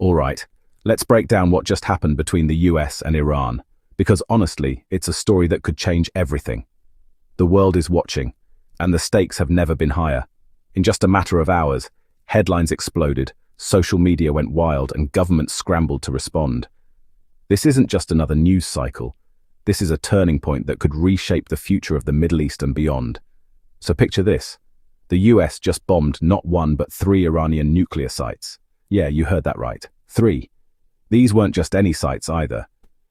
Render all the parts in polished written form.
All right, let's break down what just happened between the US and Iran, because honestly, it's a story that could change everything. The world is watching, and the stakes have never been higher. In just a matter of hours, headlines exploded, social media went wild, and governments scrambled to respond. This isn't just another news cycle. This is a turning point that could reshape the future of the Middle East and beyond. So picture this. The US just bombed not one but 3 Iranian nuclear sites. Yeah, you heard that right. 3. These weren't just any sites either.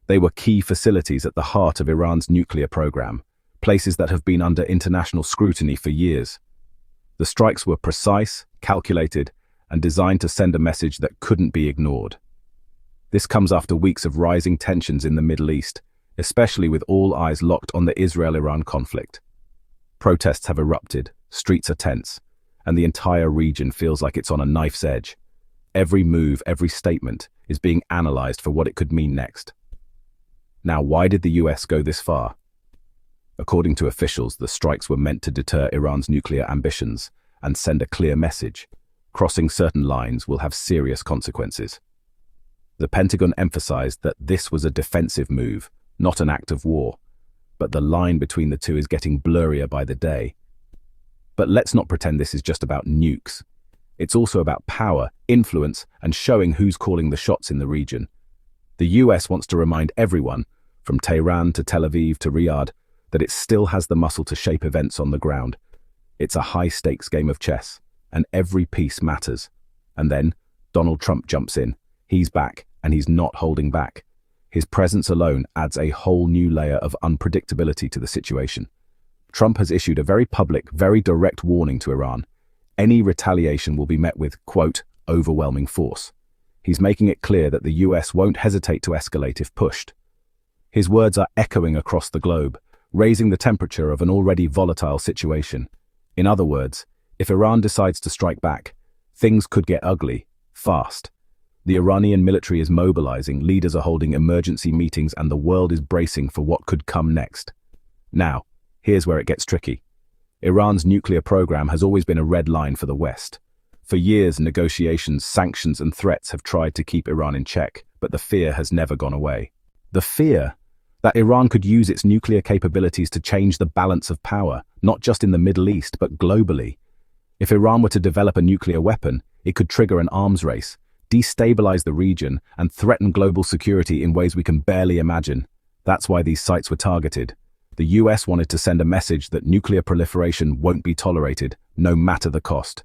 They were key facilities at the heart of Iran's nuclear program, places that have been under international scrutiny for years. The strikes were precise, calculated, and designed to send a message that couldn't be ignored. This comes after weeks of rising tensions in the Middle East, especially with all eyes locked on the Israel-Iran conflict. Protests have erupted, streets are tense, and the entire region feels like it's on a knife's edge. Every move, every statement is being analyzed for what it could mean next. Now, why did the US go this far? According to officials, the strikes were meant to deter Iran's nuclear ambitions and send a clear message. Crossing certain lines will have serious consequences. The Pentagon emphasized that this was a defensive move, not an act of war, but the line between the two is getting blurrier by the day. But let's not pretend this is just about nukes. It's also about power, influence, and showing who's calling the shots in the region. The US wants to remind everyone, from Tehran to Tel Aviv to Riyadh, that it still has the muscle to shape events on the ground. It's a high-stakes game of chess, and every piece matters. And then, Donald Trump jumps in. He's back, and he's not holding back. His presence alone adds a whole new layer of unpredictability to the situation. Trump has issued a very public, very direct warning to Iran. Any retaliation will be met with, quote, overwhelming force. He's making it clear that the US won't hesitate to escalate if pushed. His words are echoing across the globe, raising the temperature of an already volatile situation. In other words, if Iran decides to strike back, things could get ugly, fast. The Iranian military is mobilizing, leaders are holding emergency meetings, and the world is bracing for what could come next. Now, here's where it gets tricky. Iran's nuclear program has always been a red line for the West. For years, negotiations, sanctions, and threats have tried to keep Iran in check, but the fear has never gone away. The fear that Iran could use its nuclear capabilities to change the balance of power, not just in the Middle East, but globally. If Iran were to develop a nuclear weapon, it could trigger an arms race, destabilize the region, and threaten global security in ways we can barely imagine. That's why these sites were targeted. The US wanted to send a message that nuclear proliferation won't be tolerated, no matter the cost.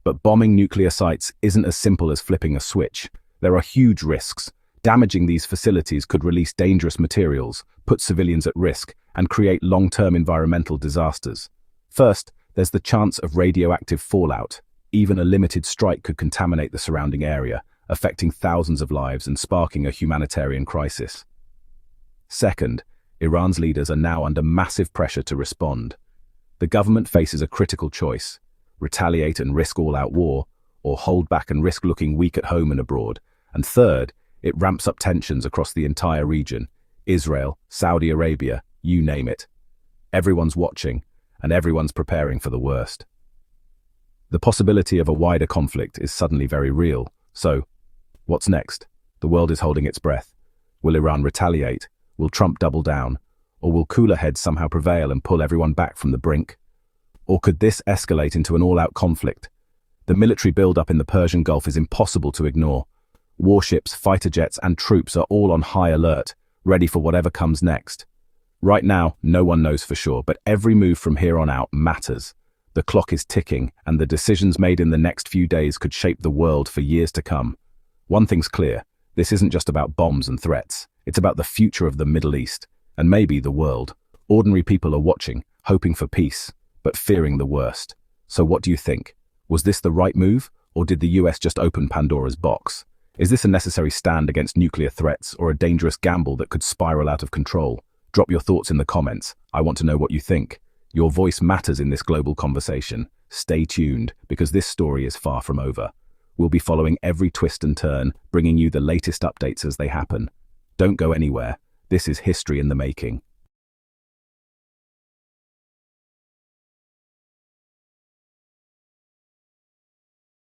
But bombing nuclear sites isn't as simple as flipping a switch. There are huge risks. Damaging these facilities could release dangerous materials, put civilians at risk, and create long-term environmental disasters. First, there's the chance of radioactive fallout. Even a limited strike could contaminate the surrounding area, affecting thousands of lives and sparking a humanitarian crisis. Second, Iran's leaders are now under massive pressure to respond. The government faces a critical choice: retaliate and risk all-out war, or hold back and risk looking weak at home and abroad. And third, it ramps up tensions across the entire region. Israel, Saudi Arabia, you name it. Everyone's watching, and everyone's preparing for the worst. The possibility of a wider conflict is suddenly very real. So, what's next? The world is holding its breath. Will Iran retaliate? Will Trump double down? Or will cooler heads somehow prevail and pull everyone back from the brink? Or could this escalate into an all-out conflict? The military build-up in the Persian Gulf is impossible to ignore. Warships, fighter jets, and troops are all on high alert, ready for whatever comes next. Right now, no one knows for sure, but every move from here on out matters. The clock is ticking, and the decisions made in the next few days could shape the world for years to come. One thing's clear: this isn't just about bombs and threats. It's about the future of the Middle East, and maybe the world. Ordinary people are watching, hoping for peace, but fearing the worst. So what do you think? Was this the right move, or did the US just open Pandora's box? Is this a necessary stand against nuclear threats, or a dangerous gamble that could spiral out of control? Drop your thoughts in the comments. I want to know what you think. Your voice matters in this global conversation. Stay tuned, because this story is far from over. We'll be following every twist and turn, bringing you the latest updates as they happen. Don't go anywhere. This is history in the making.